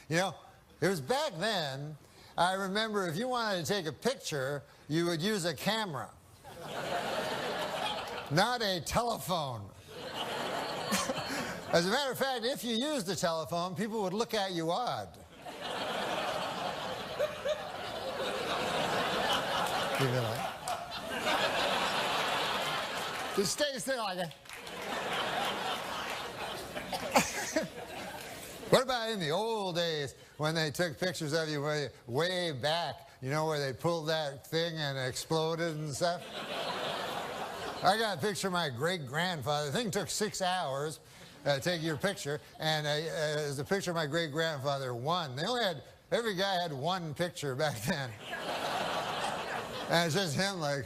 You know, it was back then, I remember if you wanted to take a picture, you would use a camera, not a telephone. As a matter of fact, if you used a telephone, people would look at you odd. Keep it like. Just stay still like that. What about in the old days when they took pictures of you way back, you know, where they pulled that thing and exploded and stuff? I got a picture of my great-grandfather. The thing took 6 hours to take your picture, and it was a picture of my great-grandfather, one. They only had, every guy had one picture back then. And it's just him like...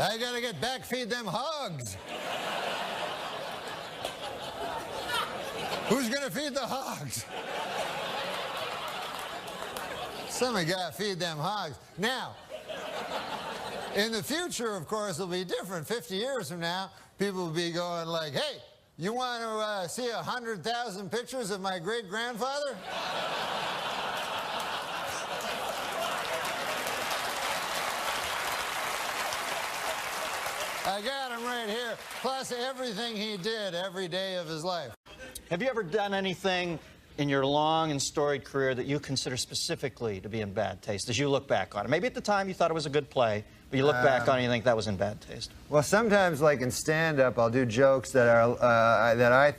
I gotta get back, feed them hogs. Who's gonna feed the hogs? Somebody gotta feed them hogs. Now, in the future, of course, it'll be different. 50 years from now, people will be going like, hey, you want to see 100,000 pictures of my great-grandfather? I got him right here, plus everything he did every day of his life. Have you ever done anything in your long and storied career that you consider specifically to be in bad taste as you look back on it? Maybe at the time you thought it was a good play, but you look back on it and you think that was in bad taste. Well, sometimes, like in stand-up, I'll do jokes that are,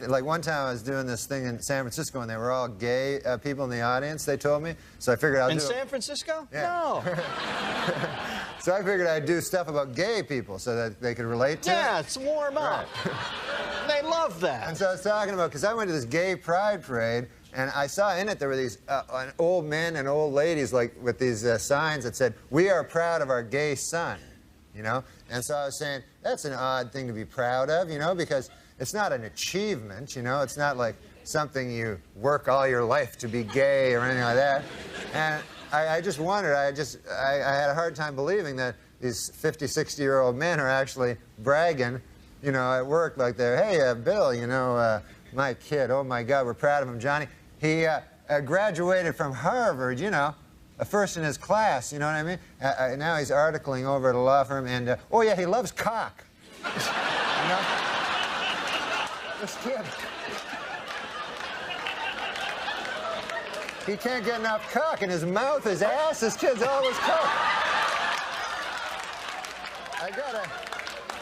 like one time I was doing this thing in San Francisco and they were all gay people in the audience, they told me. So I figured I'll do... In San Francisco? Yeah. No. So I figured I'd do stuff about gay people so that they could relate to it. Yeah, it's warm up. Right. They love that. And so I was talking about, because I went to this gay pride parade, and I saw in it there were these old men and old ladies like with these signs that said, "We are proud of our gay son," you know? And so I was saying, that's an odd thing to be proud of, you know, because it's not an achievement, you know? It's not like something you work all your life to be gay or anything like that. And I just wondered, I had a hard time believing that these 50, 60-year-old men are actually bragging, you know, at work like they're, hey, Bill, you know, my kid, oh my God, we're proud of him, Johnny. He graduated from Harvard, you know, first in his class, you know what I mean? Now he's articling over at a law firm, and, oh yeah, he loves cock. You know? This kid. He can't get enough cock in his mouth, his ass, his kid's always cock.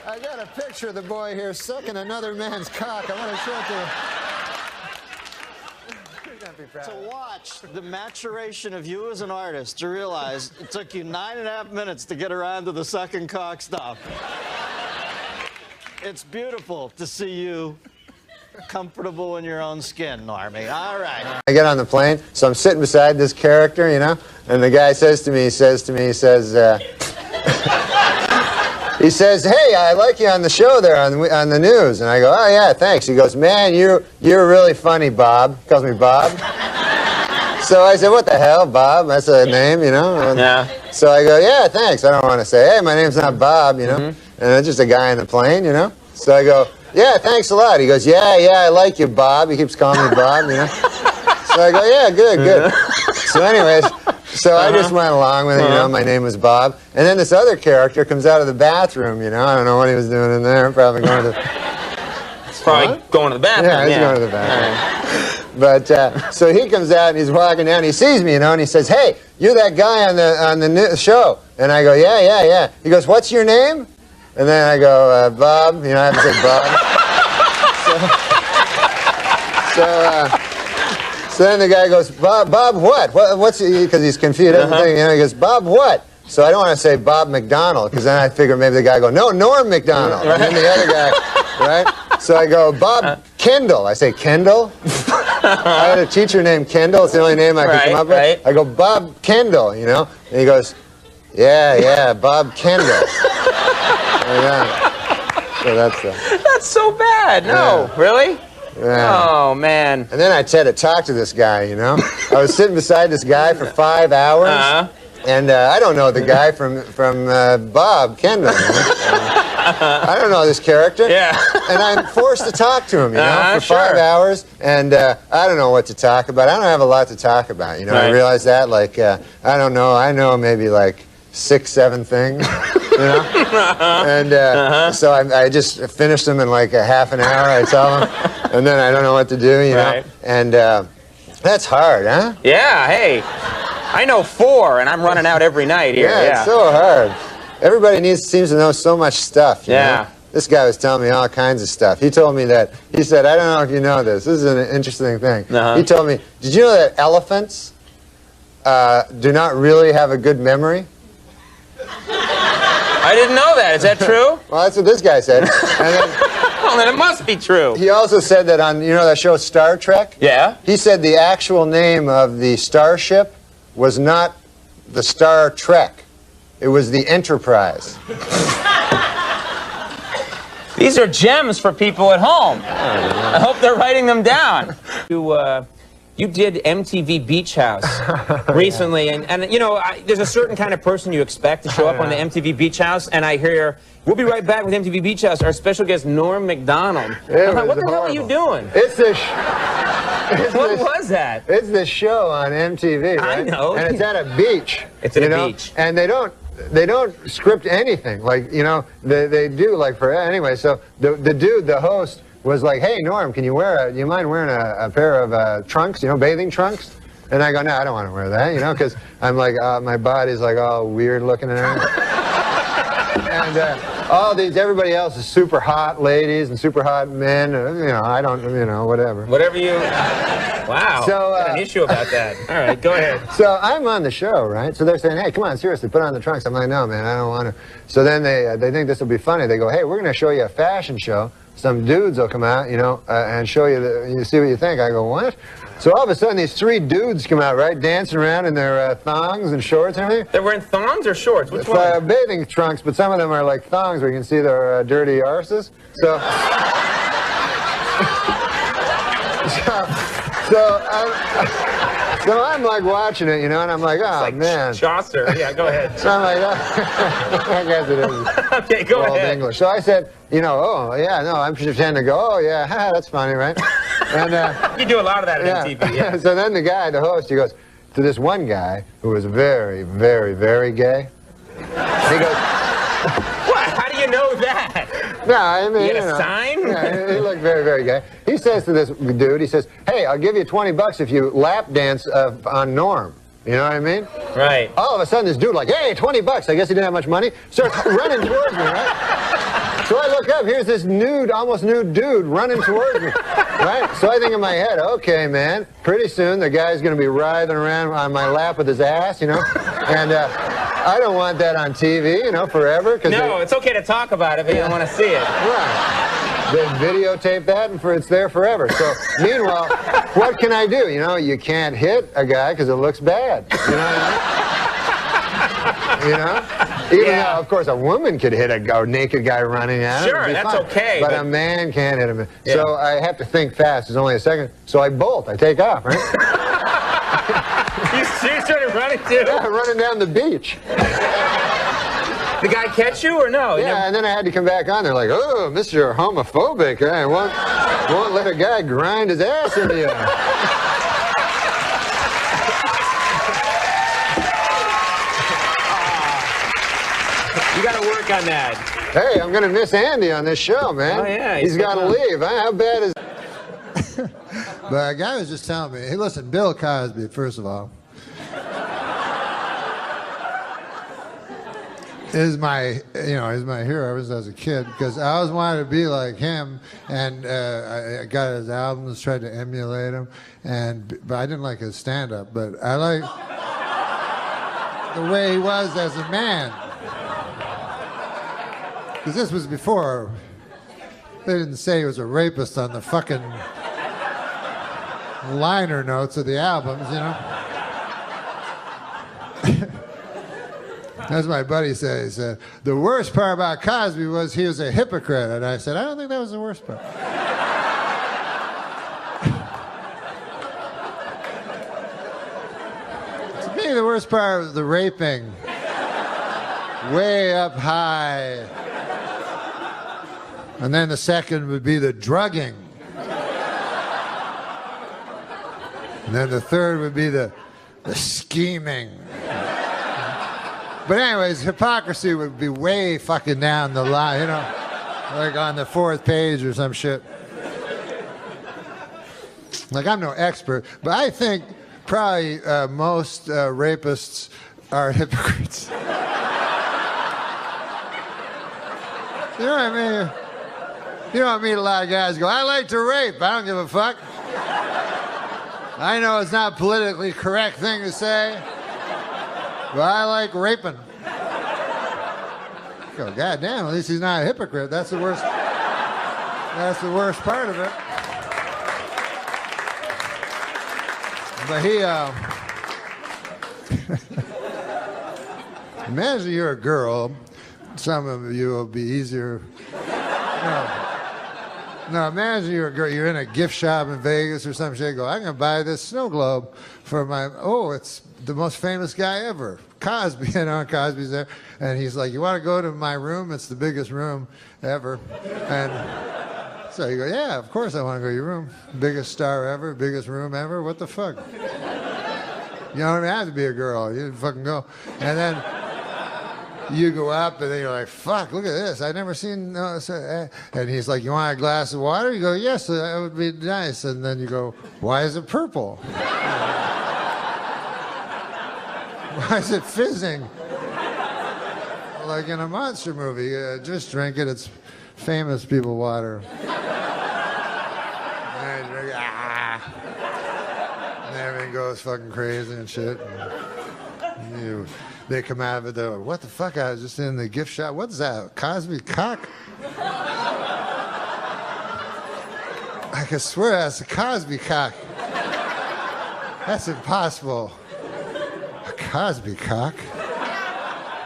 I got a picture of the boy here sucking another man's cock. I want to show it to you. To watch the maturation of you as an artist, to realize it took you 9.5 minutes to get around to the sucking cock stuff. It's beautiful to see you comfortable in your own skin, Normie. All right. I get on the plane, so I'm sitting beside this character, you know, and the guy says to me, he says, he says, hey, I like you on the show there on the news. And I go, oh, yeah, thanks. He goes, man, you're really funny, Bob. He calls me Bob. So I said, what the hell, Bob? That's a name, you know? And yeah. So I go, yeah, thanks. I don't want to say, hey, my name's not Bob, you know? And it's just a guy on the plane, you know? So I go, yeah, thanks a lot. He goes, yeah, I like you, Bob. He keeps calling me Bob, you know? So I go, yeah, good. So anyways... So I just went along with it, you know, my name was Bob. And then this other character comes out of the bathroom, you know. I don't know what he was doing in there, probably going to going to the bathroom. Yeah, he's going to the bathroom. Right. But, so he comes out and he's walking down, he sees me, you know, and he says, hey, you're that guy on the show. And I go, yeah. He goes, what's your name? And then I go, Bob, you know, I have to say Bob. So then the guy goes, Bob what? What's he, because he's confused, everything, you know, he goes, Bob what? So I don't want to say Bob McDonald, because then I figure maybe the guy go, no, Norm McDonald. Right. And then the other guy, right? So I go, Bob Kendall. I say, Kendall? I had a teacher named Kendall. It's the only name I could come up with. I go, Bob Kendall, you know? And he goes, yeah, Bob Kendall. So that's so bad. No, really? Yeah. Oh, man. And then I had to talk to this guy, you know? I was sitting beside this guy for 5 hours, and I don't know the guy from Bob Kendall. You know? I don't know this character. Yeah. And I'm forced to talk to him, for Sure. 5 hours, and I don't know what to talk about. I don't have a lot to talk about, I Right. realize that, like, I don't know, I know maybe like 6, 7 things, and so I just finished them in like a half an hour, I tell them, and then I don't know what to do, Right. and that's hard, huh? Yeah, hey. I know 4, and I'm running out every night here. Yeah, Yeah. it's so hard. Everybody seems to know so much stuff, you Yeah. know? This guy was telling me all kinds of stuff. He told me that, he said, I don't know if you know this. This is an interesting thing. He told me, did you know that elephants do not really have a good memory? I didn't know that. Is that true? Well, that's what this guy said. And then Well, then it must be true. he also said that on, that show Star Trek? Yeah? He said the actual name of the starship was not the Star Trek. It was the Enterprise. These are gems for people at home. I hope they're writing them down. You did MTV Beach House recently, and there's a certain kind of person you expect to show up on the MTV Beach House, and I hear, we'll be right back with MTV Beach House, our special guest, Norm Macdonald. I'm like, what the hell are you doing? It's this. What was that? It's this show on MTV, right? I know. And it's at a beach. It's at a beach. And they don't script anything. Like, they do like anyway. So the dude, the host, was like, hey, Norm, do you mind wearing a pair of trunks, bathing trunks? And I go, no, I don't want to wear that, because I'm like, my body's like all weird looking and everything. And everybody else is super hot ladies and super hot men. I don't, whatever. Whatever you... Wow. So, got an issue about that. All right, go ahead. So I'm on the show, right? So they're saying, hey, come on, seriously, put on the trunks. I'm like, no, man, I don't want to. So then they think this will be funny. They go, hey, we're going to show you a fashion show. Some dudes will come out, and show you, you see what you think. I go, what? So all of a sudden, these 3 dudes come out, right, dancing around in their thongs and shorts and everything. They're wearing thongs or shorts? Which one? Bathing trunks, but some of them are like thongs where you can see their dirty arses. So... So I'm like watching it, and I'm like, oh, like man. Chaucer. Yeah, go ahead. So I'm like, oh. I guess it is. Okay, go Old ahead. English. So I said, oh, yeah, no, I'm pretending to go, oh, yeah, that's funny, right? And You do a lot of that at MTV, yeah. So then the guy, the host, he goes to this one guy who was very, very, very gay. He goes, What? How do you know that? no, I mean, You had a sign? Yeah, he looked very, very gay. He says to this dude, he says, hey, I'll give you $20 if you lap dance on Norm. You know what I mean? Right. All of a sudden, this dude like, hey, $20. I guess he didn't have much money. Starts running towards me, right? So I look up, here's this nude, almost nude dude running towards me, right? So I think in my head, okay, man, pretty soon the guy's going to be writhing around on my lap with his ass, And I don't want that on TV, forever. No, it's okay to talk about it, but you don't want to see it. Right. They videotape that, and it's there forever. So, meanwhile, what can I do? You can't hit a guy because it looks bad. You know what I mean? Even though, of course, a woman could hit a naked guy running at him. Sure, It'd be that's fine. okay, But but- a man can't hit him. Yeah. So I have to think fast. There's only a second. So I bolt. I take off, right? You started running too? Yeah, running down the beach. The guy catch you or no? You Yeah, never- and then I had to come back on. They're like, oh, Mr. Homophobic. I won't let a guy grind his ass into you. You got to work on that. Hey, I'm going to miss Andy on this show, man. Oh, yeah, He's got to gonna- leave. Huh? How bad is... But a guy was just telling me, hey, listen, Bill Cosby, first of all, is my hero ever since I was a kid, because I always wanted to be like him, and I got his albums, tried to emulate him, but I didn't like his stand-up, but I like the way he was as a man. Because this was before, they didn't say he was a rapist on the fucking liner notes of the albums, As my buddy said, he said, the worst part about Cosby was he was a hypocrite. And I said, I don't think that was the worst part. To me, the worst part was the raping. Way up high. And then the second would be the drugging. And then the third would be the scheming. But anyways, hypocrisy would be way fucking down the line, you know, like on the 4th page or some shit. Like, I'm no expert, but I think probably most rapists are hypocrites. You know what I mean? You know, I meet a lot of guys go, I like to rape, I don't give a fuck. I know it's not a politically correct thing to say, but I like raping. I go, God damn, at least he's not a hypocrite. That's the worst. That's the worst part of it. But he, imagine you're a girl. Some of you will be easier. No, imagine you're a girl, you're in a gift shop in Vegas or some shit, go, I'm going to buy this snow globe for my, oh, it's the most famous guy ever, Cosby, you know, Cosby's there, and he's like, you want to go to my room? It's the biggest room ever. And so you go, yeah, of course I want to go to your room. Biggest star ever, biggest room ever, what the fuck? You don't even have to be a girl, you fucking go. And then you go up, and then you're like, fuck, look at this. I've never seen... and he's like, you want a glass of water? You go, yes, that would be nice. And then you go, why is it purple? Why is it fizzing? Like in a monster movie. Just drink it. It's famous people water. And you drink, and everything goes fucking crazy and shit. And they come out of it, they're like, what the fuck? I was just in the gift shop. What's that? Cosby cock? I can swear that's a Cosby cock. That's impossible. A Cosby cock?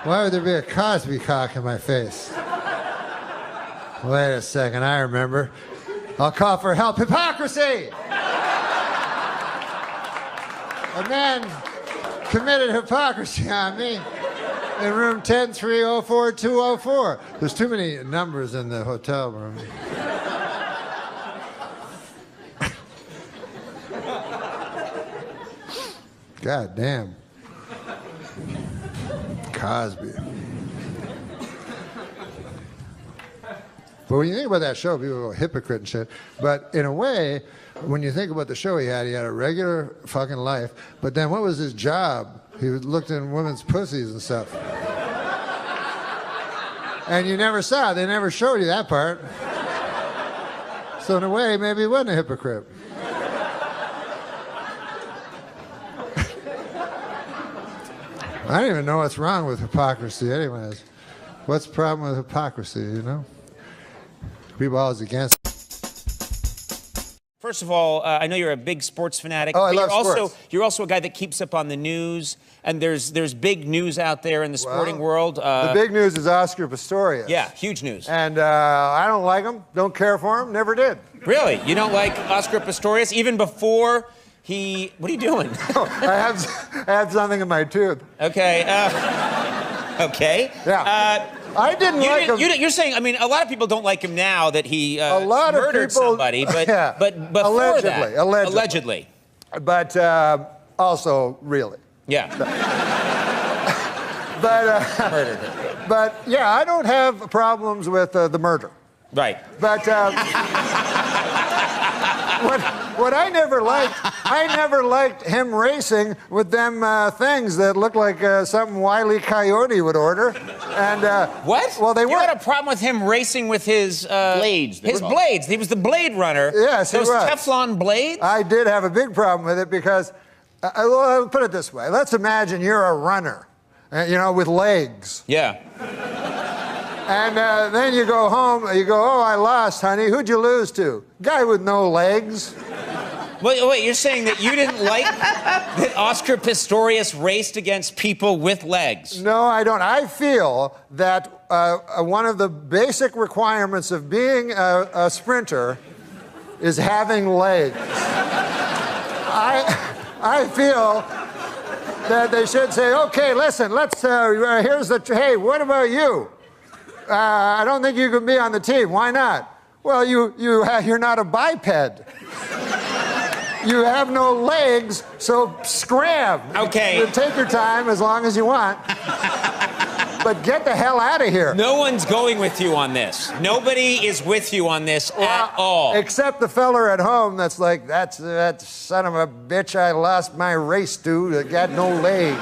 Why would there be a Cosby cock in my face? Wait a second, I remember. I'll call for help. Hypocrisy! A man committed hypocrisy on me in room 10304-204. There's too many numbers in the hotel room. God damn. Cosby. But when you think about that show, people go hypocrite and shit. But in a way, when you think about the show he had a regular fucking life, but then what was his job? He looked in women's pussies and stuff. And you never saw it. They never showed you that part. So in a way, maybe he wasn't a hypocrite. I don't even know what's wrong with hypocrisy anyways. What's the problem with hypocrisy, you know? People are always against it. First of all, I know you're a big sports fanatic. Oh, I love sports. You're also a guy that keeps up on the news, and there's big news out there in the sporting world. The big news is Oscar Pistorius. Yeah, huge news. And I don't like him, don't care for him, never did. Really? You don't like Oscar Pistorius even before he... What are you doing? I have something in my tooth. Okay. Okay. Yeah. I didn't like him. You're saying, I mean, a lot of people don't like him now that he murdered people, somebody, but, yeah, but before that... Allegedly. But also, really. Yeah. Murdered him. But, yeah, I don't have problems with the murder. Right. But what I never liked him racing with them things that looked like something Wile E. Coyote would order. And what? Well, they were. You had a problem with him racing with his blades. His blades. He was the Blade Runner. Yes, he Those was. Teflon blades. I did have a big problem with it because, I'll put it this way. Let's imagine you're a runner, you know, with legs. Yeah. And then you go home, you go, oh, I lost, honey. Who'd you lose to? Guy with no legs. Wait, you're saying that you didn't like that Oscar Pistorius raced against people with legs? No, I don't. I feel that one of the basic requirements of being a sprinter is having legs. I feel that they should say, okay, listen, let's, here's the, hey, what about you? I don't think you can be on the team. Why not? Well, you're not a biped. You have no legs, so scram. Okay. You take your time as long as you want. But get the hell out of here. No one's going with you on this. Nobody is with you on this at all. Except the feller at home that's like, that son of a bitch I lost my race to that got no legs.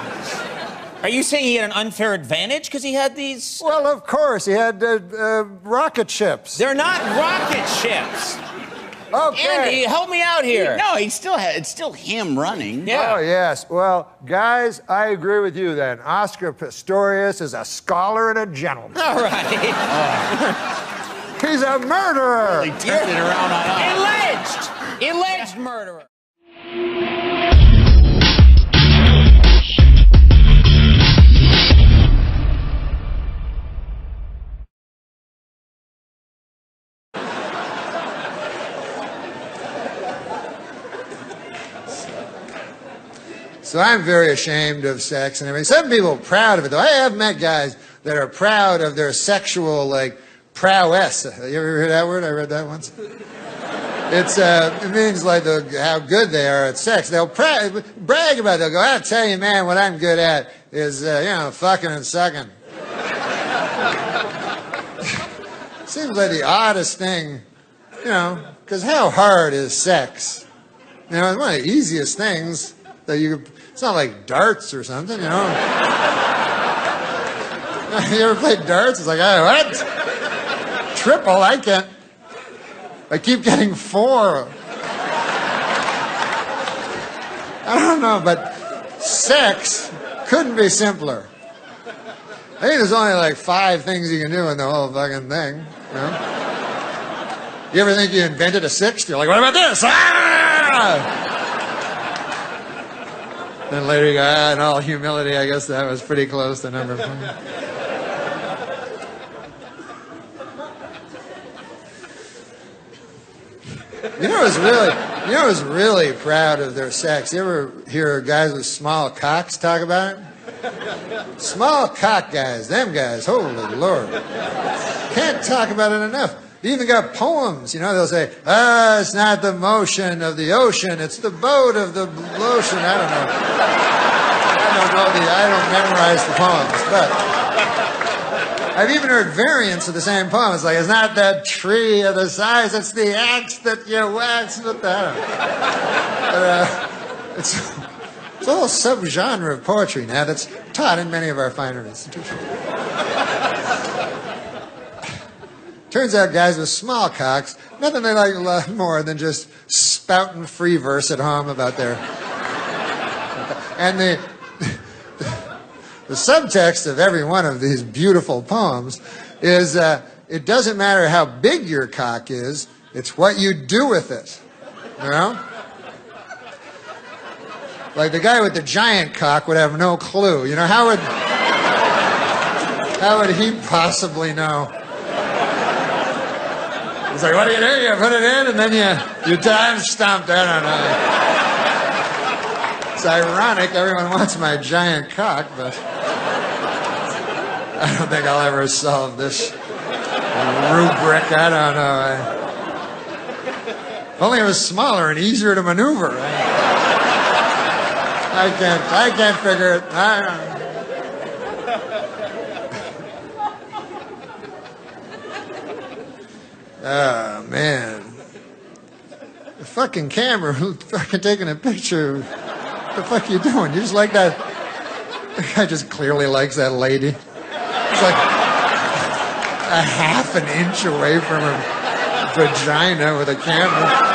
Are you saying he had an unfair advantage because he had these? Well, of course, he had rocket ships. They're not rocket ships. Okay. Andy, help me out here. No, it's still him running. Yeah. Oh, yes. Well, guys, I agree with you then. Oscar Pistorius is a scholar and a gentleman. All right. He's a murderer. He turned it around on us. Alleged murderer. So I'm very ashamed of sex and everything. Some people are proud of it, though. I have met guys that are proud of their sexual, like, prowess. You ever heard that word? I read that once. It means, like, how good they are at sex. They'll brag about it. They'll go, I'll tell you, man, what I'm good at is, fucking and sucking. Seems like the oddest thing, because how hard is sex? It's one of the easiest things that it's not like darts or something, You ever played darts? It's like, oh, what? Triple, I can't. I keep getting 4. I don't know, but sex couldn't be simpler. I think there's only like 5 things you can do in the whole fucking thing, You ever think you invented a 6th? You're like, what about this? Ah! Then later you go, in all humility, I guess that was pretty close to number 5. You know who's really proud of their sex? You ever hear guys with small cocks talk about it? Small cock guys, them guys, holy Lord. Can't talk about it enough. They even got poems, they'll say, it's not the motion of the ocean, it's the boat of the ocean. I don't know. I don't memorize the poems, but I've even heard variants of the same poem. It's like, it's not that tree of the size, it's the axe that you wax with that. It's a whole subgenre of poetry now that's taught in many of our finer institutions. Turns out guys with small cocks, nothing they like a lot more than just spouting free verse at home about their... And the subtext of every one of these beautiful poems is it doesn't matter how big your cock is, it's what you do with it. Like the guy with the giant cock would have no clue. How would he possibly know? It's like, what do? You put it in and then you time stumped. I don't know. It's ironic. Everyone wants my giant cock, but I don't think I'll ever solve this rubric. I don't know. If only it was smaller and easier to maneuver. I can't figure it. I don't know. Oh, man. The fucking camera fucking taking a picture. What the fuck are you doing? You just like that? The guy just clearly likes that lady. It's like a half an inch away from her vagina with a camera.